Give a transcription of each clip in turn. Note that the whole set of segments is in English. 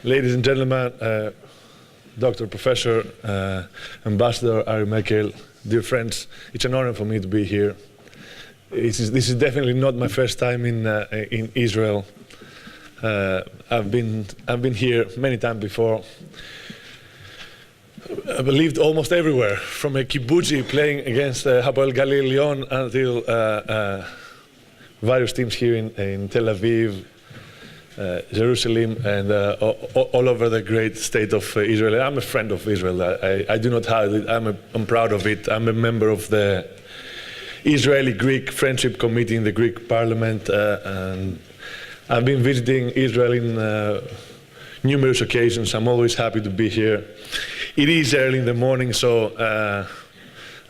ladies and gentlemen, Dr. Professor, Ambassador Ari Merkel, dear friends, it's an honor for me to be here. This is definitely not my first time in Israel. I've been here many times before. I've lived almost everywhere, from a kibbutzim playing against Hapoel Galil Lyon until various teams here in Tel Aviv, Jerusalem, and all over the great state of Israel. I'm a friend of Israel. I do not hide it. I'm proud of it. I'm a member of the Israeli-Greek Friendship Committee in the Greek Parliament, and I've been visiting Israel in numerous occasions. I'm always happy to be here. It is early in the morning, so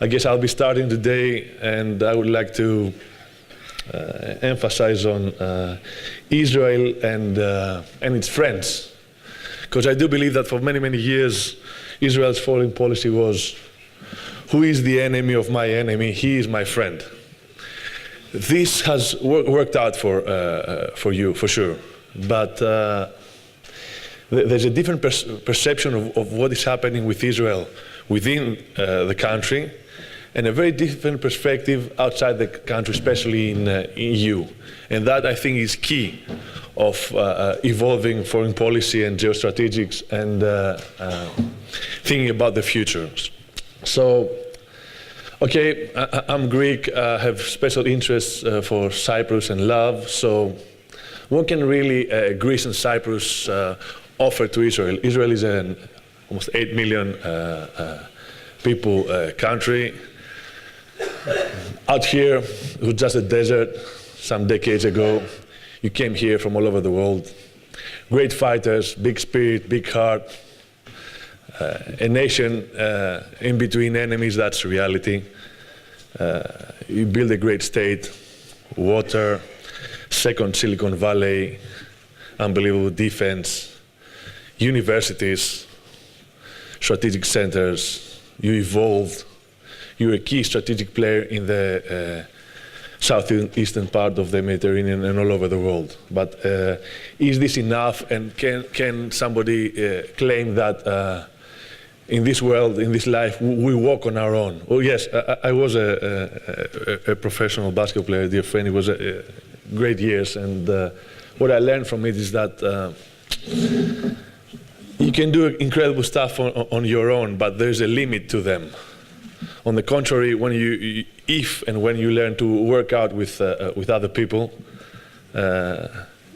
I guess I'll be starting today, and I would like to emphasize on Israel and its friends, because I do believe that for many, many years Israel's foreign policy was, who is the enemy of my enemy? He is my friend. This has worked out for you, for sure, but there's a different perception of what is happening with Israel within the country, and a very different perspective outside the country, especially in EU. And that, I think, is key of evolving foreign policy and geostrategics and thinking about the future. So, okay, I'm Greek, I have special interests for Cyprus and love, so what can really Greece and Cyprus offer to Israel? Israel is an almost 8 million people country. Out here, it was just a desert some decades ago. You came here from all over the world. Great fighters, big spirit, big heart. A nation in between enemies, that's reality. You build a great state, water, second Silicon Valley, unbelievable defense, universities, strategic centers. You evolved. You're a key strategic player in the southeastern part of the Mediterranean and all over the world. But is this enough? And can somebody claim that in this world, in this life, we walk on our own? Oh yes, I was a professional basketball player, dear friend. It was great years, and what I learned from it is that you can do incredible stuff on your own, but there's a limit to them. On the contrary, when when you learn to work out with other people,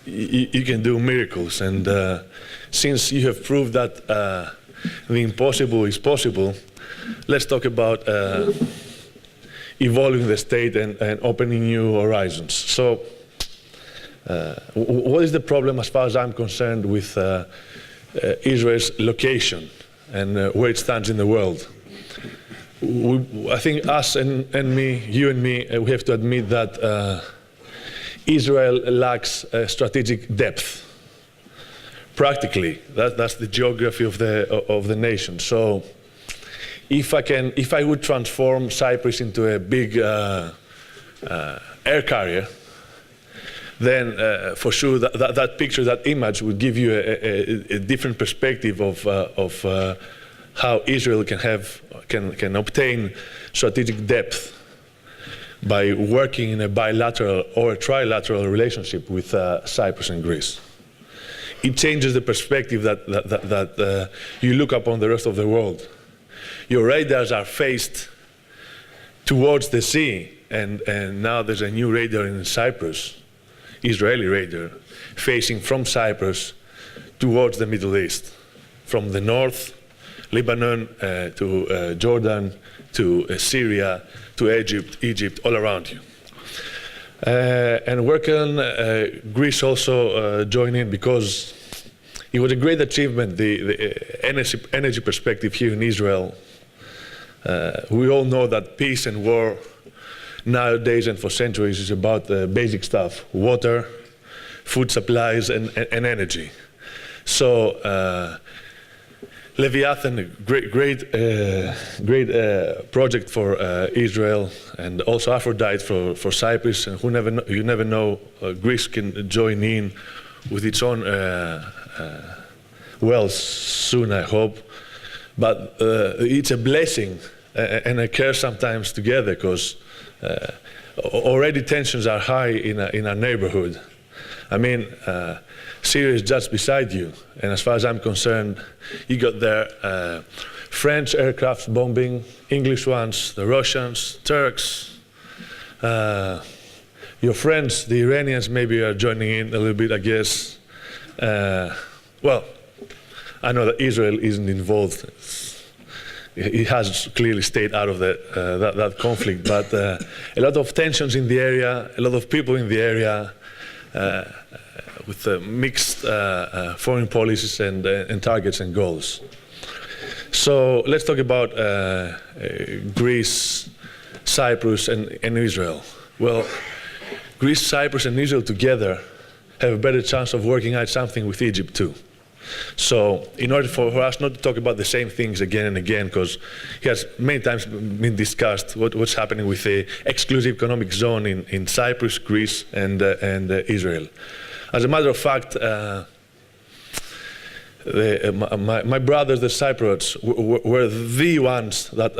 you can do miracles. And since you have proved that the impossible is possible, let's talk about evolving the state and opening new horizons. So, what is the problem, as far as I'm concerned, with Israel's location and where it stands in the world? I think us and me, you and me, we have to admit that Israel lacks strategic depth. Practically, that's the geography of the nation. So, if I would transform Cyprus into a big air carrier, then for sure that picture, that image, would give you a different perspective of how Israel can obtain strategic depth by working in a bilateral or a trilateral relationship with Cyprus and Greece. It changes the perspective that you look upon the rest of the world. Your radars are faced towards the sea, and now there's a new radar in Cyprus, Israeli radar, facing from Cyprus towards the Middle East, from the north, Lebanon, to Jordan, to Syria, to Egypt, all around you. And where can Greece also join in? Because it was a great achievement, the energy perspective here in Israel. We all know that peace and war nowadays and for centuries is about basic stuff: water, food supplies, and energy. So Leviathan, a great project for Israel, and also Aphrodite for Cyprus. And you never know, Greece can join in with its own well soon, I hope. But it's a blessing and a curse sometimes together, because already tensions are high in our neighborhood. I mean, Syria is just beside you, and as far as I'm concerned, you got there French aircraft bombing, English ones, the Russians, Turks. Your friends, the Iranians, maybe are joining in a little bit, I guess. Well, I know that Israel isn't involved. It has clearly stayed out of that conflict, but a lot of tensions in the area, a lot of people in the area, with mixed foreign policies and targets and goals. So let's talk about Greece, Cyprus, and Israel. Well, Greece, Cyprus, and Israel together have a better chance of working out something with Egypt too. So in order for us not to talk about the same things again and again, because it has many times been discussed what's happening with the exclusive economic zone in Cyprus, Greece, and Israel. As a matter of fact, my brothers, the Cypriots, were the ones that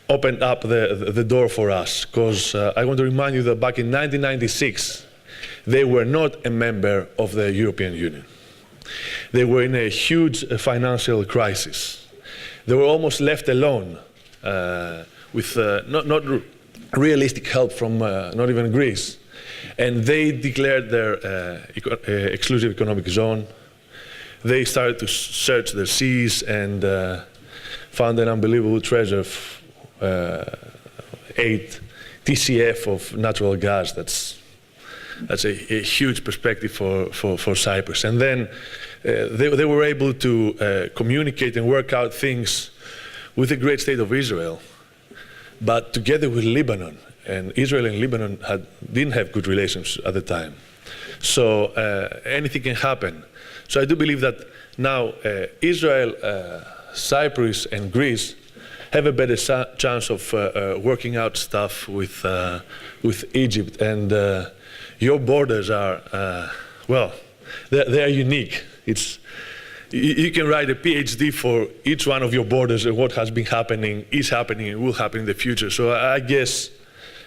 opened up the door for us, because I want to remind you that back in 1996, they were not a member of the European Union. They were in a huge financial crisis. They were almost left alone with not realistic help from not even Greece. And they declared their exclusive economic zone. They started to search their seas and found an unbelievable treasure of 8 TCF of natural gas. That's a huge perspective for Cyprus. And then they were able to communicate and work out things with the great state of Israel, but together with Lebanon. And Israel and Lebanon didn't have good relations at the time. So anything can happen. So I do believe that now Israel, Cyprus, and Greece have a better chance of working out stuff with Egypt. And your borders are, well, they are unique. You can write a PhD for each one of your borders and what has been happening, is happening, and will happen in the future. So I guess,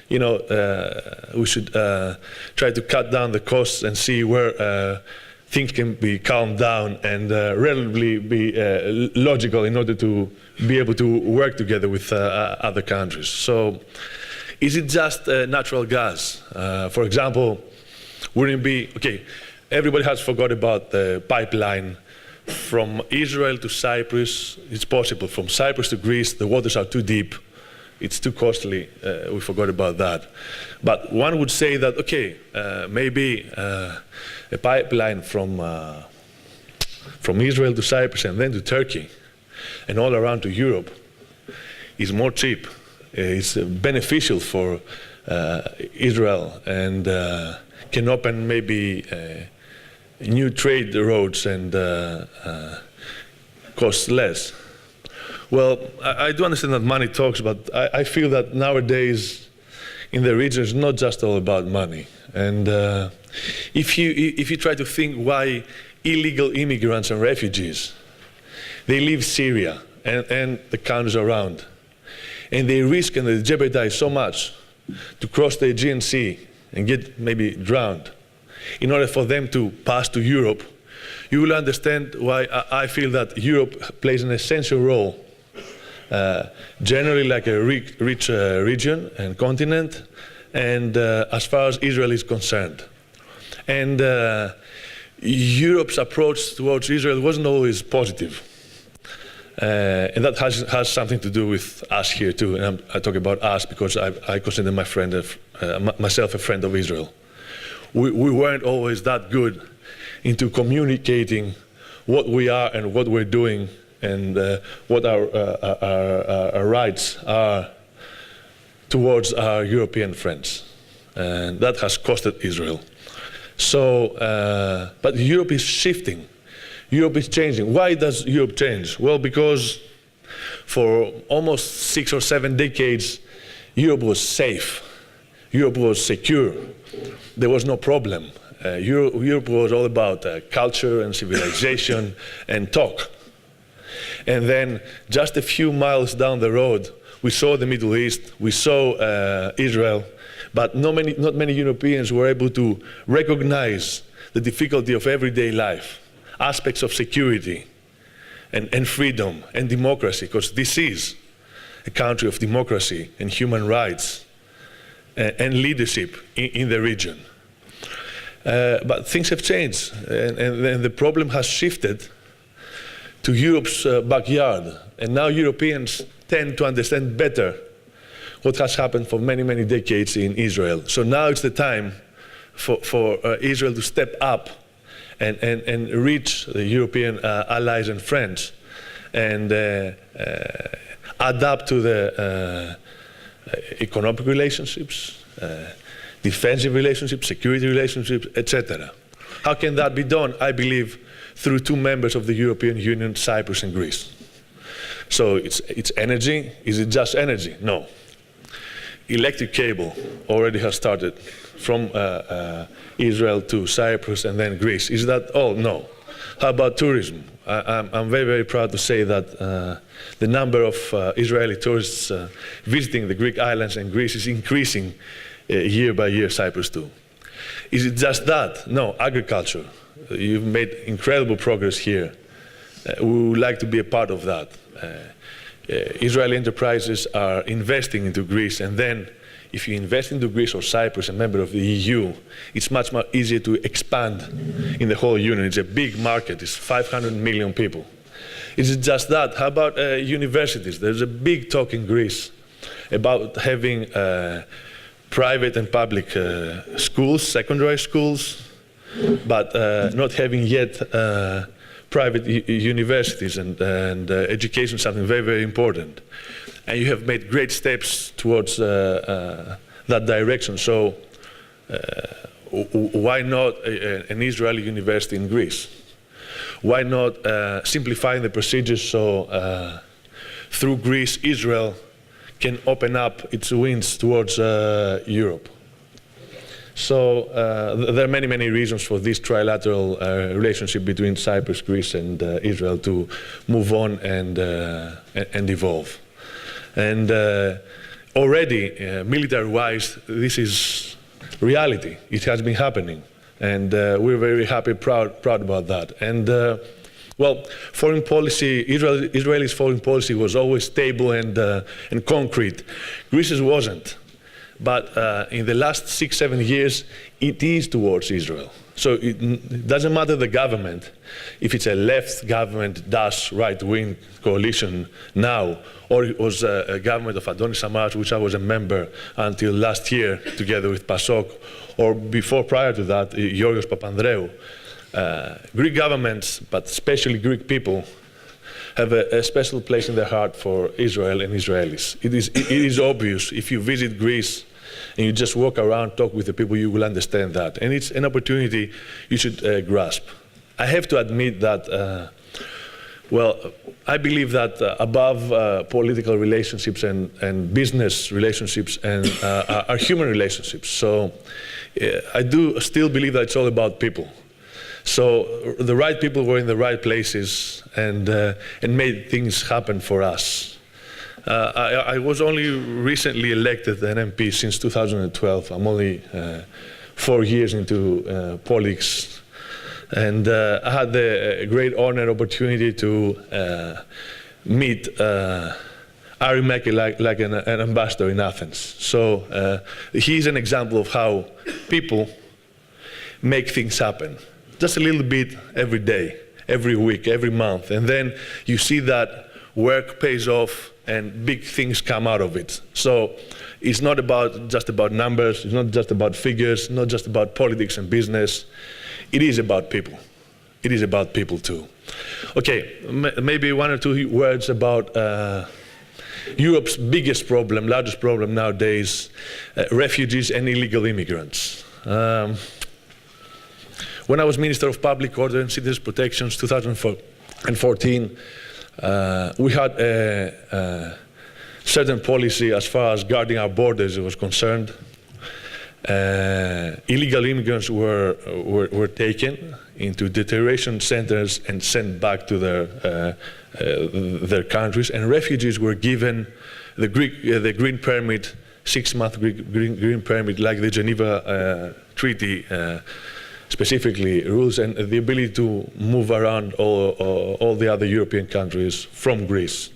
you know, we should try to cut down the costs and see where things can be calmed down and relatively be logical in order to be able to work together with other countries. So is it just natural gas? For example, wouldn't it be, okay, everybody has forgot about the pipeline from Israel to Cyprus. It's possible. From Cyprus to Greece, the waters are too deep. It's too costly. We forgot about that. But one would say that, okay, maybe a pipeline from Israel to Cyprus and then to Turkey and all around to Europe is more cheap. It's beneficial for Israel and can open maybe new trade roads and cost less. Well, I do understand that money talks, but I feel that nowadays in the region it's not just all about money. And if you try to think why illegal immigrants and refugees, they leave Syria and the countries around, and they risk and they jeopardize so much to cross the Aegean Sea and get maybe drowned in order for them to pass to Europe, you will understand why I feel that Europe plays an essential role, generally like a rich region and continent, and as far as Israel is concerned. And Europe's approach towards Israel wasn't always positive. And that has something to do with us here too. And I talk about us because I consider myself a friend of Israel. We weren't always that good into communicating what we are and what we're doing and what our rights are towards our European friends. And that has costed Israel. So, but Europe is shifting. Europe is changing. Why does Europe change? Well, because for almost 6 or 7 decades, Europe was safe. Europe was secure. There was no problem. Europe was all about culture and civilization and talk. And then just a few miles down the road, we saw the Middle East, we saw Israel, but not many Europeans were able to recognize the difficulty of everyday life, aspects of security and freedom and democracy, because this is a country of democracy and human rights and leadership in the region. But things have changed, and the problem has shifted to Europe's backyard. And now Europeans tend to understand better what has happened for many, many decades in Israel. So now it's the time for Israel to step up and reach the European allies and friends and adapt to the economic relationships, defensive relationships, security relationships, etc. How can that be done? I believe through two members of the European Union, Cyprus and Greece. So it's energy. Is it just energy? No. Electric cable already has started from Israel to Cyprus and then Greece. Is that all? No. How about tourism? I'm very, very proud to say that the number of Israeli tourists visiting the Greek islands and Greece is increasing year by year, Cyprus too. Is it just that? No, agriculture. You've made incredible progress here. We would like to be a part of that. Israeli enterprises are investing into Greece, and then if you invest into Greece or Cyprus, a member of the EU, it's much more easier to expand in the whole union. It's a big market. It's 500 million people. Is it just that? How about universities? There's a big talk in Greece about having private and public schools, secondary schools, but not having yet private universities, and education is something very, very important. And you have made great steps towards that direction. So why not an Israeli university in Greece? Why not simplifying the procedures so through Greece, Israel can open up its wings towards Europe? So there are many, many reasons for this trilateral relationship between Cyprus, Greece, and Israel to move on and evolve. And already, military-wise, this is reality. It has been happening, and we're very happy, proud about that. And well, foreign policy, Israel's foreign policy was always stable and concrete. Greece's wasn't. But in the last 6-7 years, it is towards Israel. So it doesn't matter the government, if it's a left government, Daesh, right-wing coalition now, or it was a government of Adonis Samaras, which I was a member until last year, together with PASOK, or before, prior to that, Georgios Papandreou. Greek governments, but especially Greek people, have a special place in their heart for Israel and Israelis. It is obvious. If you visit Greece and you just walk around, talk with the people, you will understand that. And it's an opportunity you should grasp. I have to admit that, well, I believe that above political relationships and business relationships and are human relationships. So I do still believe that it's all about people. So the right people were in the right places and made things happen for us. I was only recently elected an MP since 2012. I'm only 4 years into politics. And I had the great honor and opportunity to meet Ari Meki like an ambassador in Athens. So he's an example of how people make things happen. Just a little bit every day, every week, every month. And then you see that work pays off and big things come out of it. So it's not just about numbers, it's not just about figures, not just about politics and business. It is about people. It is about people too. Okay, maybe 1 or 2 words about Europe's biggest problem, largest problem nowadays, refugees and illegal immigrants. When I was Minister of Public Order and Citizens Protection, 2014, we had a certain policy as far as guarding our borders was concerned. Illegal immigrants were taken into detention centers and sent back to their countries, and refugees were given the green permit, 6-month green permit, like the Geneva Treaty specifically rules, and the ability to move around all the other European countries from Greece.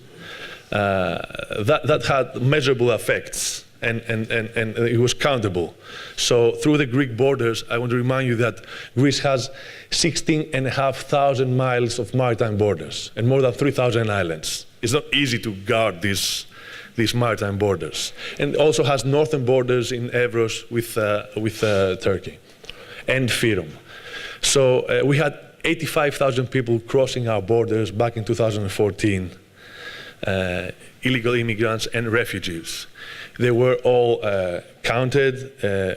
That had measurable effects. And it was countable. So through the Greek borders, I want to remind you that Greece has 16,500 miles of maritime borders and more than 3,000 islands. It's not easy to guard these maritime borders. And also has northern borders in Evros with Turkey and Fyrom. So we had 85,000 people crossing our borders back in 2014, illegal immigrants and refugees. They were all counted.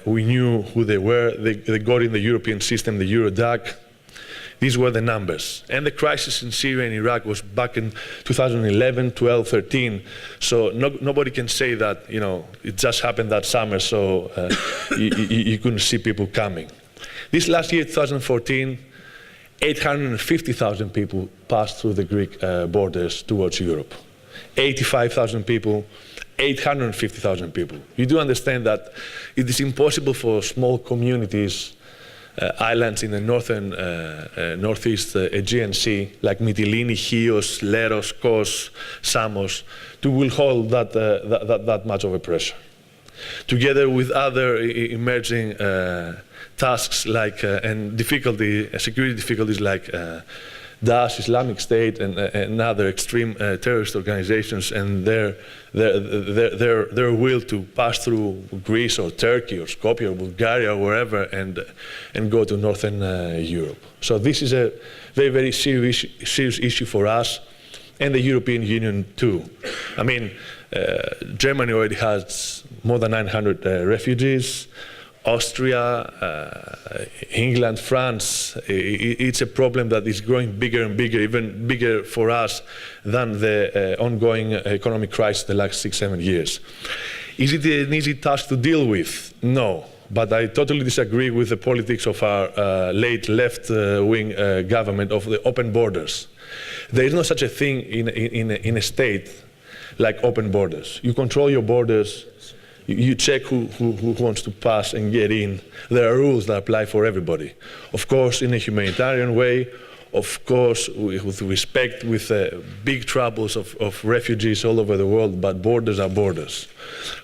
We knew who they were. They got in the European system, the Eurodac. These were the numbers. And the crisis in Syria and Iraq was back in 2011, 12, 13. So nobody can say that, it just happened that summer, so you couldn't see people coming. This last year, 2014, 850,000 people passed through the Greek borders towards Europe. 85,000 people, 850,000 people. You do understand that it is impossible for small communities, islands in the northeast Aegean Sea, like Mytilene, Chios, Leros, Kos, Samos, to withhold that much of a pressure. Together with other emerging tasks like and security difficulties like Daesh, Islamic State, and other extreme terrorist organizations, and their will to pass through Greece or Turkey or Skopje or Bulgaria or wherever and go to Northern Europe. So this is a very, very serious issue for us and the European Union too. I mean, Germany already has more than 900 refugees. Austria, England, France, it's a problem that is growing bigger and bigger, even bigger for us than the ongoing economic crisis the last 6-7 years. Is it an easy task to deal with? No, but I totally disagree with the politics of our late left-wing government of the open borders. There is no such a thing in a state like open borders. You control your borders. You check who wants to pass and get in. There are rules that apply for everybody. Of course, in a humanitarian way, of course, with respect, with big troubles of refugees all over the world, but borders are borders.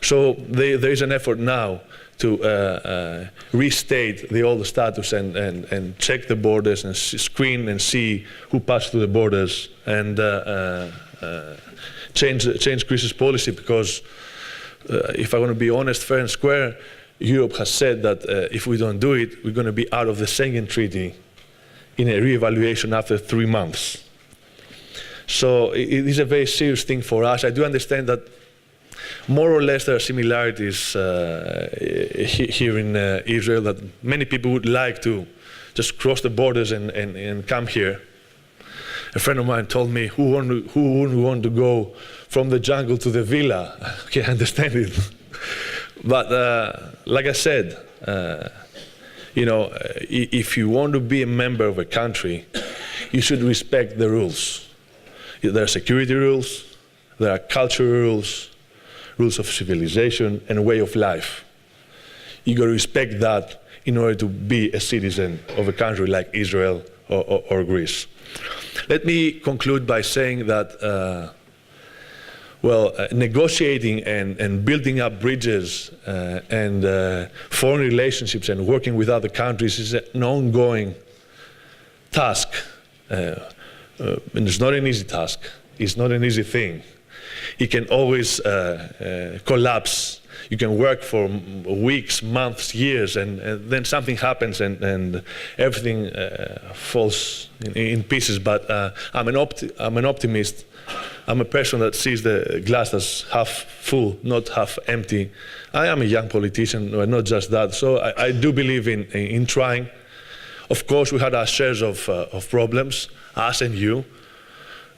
So there is an effort now to restate the old status and check the borders and screen and see who passed through the borders and change Greece's policy, because if I want to be honest, fair and square, Europe has said that if we don't do it, we're going to be out of the Schengen Treaty in a re-evaluation after 3 months. So it is a very serious thing for us. I do understand that more or less there are similarities here in Israel, that many people would like to just cross the borders and come here. A friend of mine told me, who wouldn't want to go from the jungle to the villa? Okay, I understand it. But like I said, if you want to be a member of a country, you should respect the rules. There are security rules, there are cultural rules, rules of civilization and way of life. You got to respect that in order to be a citizen of a country like Israel or Greece. Let me conclude by saying that, negotiating and building up bridges and foreign relationships and working with other countries is an ongoing task. And it's not an easy task. It's not an easy thing. It can always collapse. You can work for weeks, months, years, and then something happens and everything falls in pieces. But I'm an optimist. I'm a person that sees the glass as half full, not half empty. I am a young politician, not just that. So I do believe in trying. Of course, we had our shares of problems, us and you.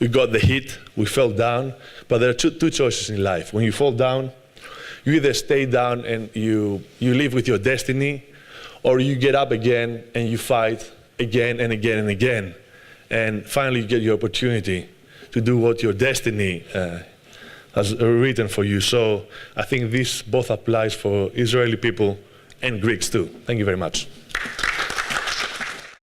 We got the hit, we fell down. But there are two choices in life. When you fall down, You either stay down and you live with your destiny, or you get up again and you fight again and again and again. And finally you get your opportunity to do what your destiny has written for you. So I think this both applies for Israeli people and Greeks too. Thank you very much.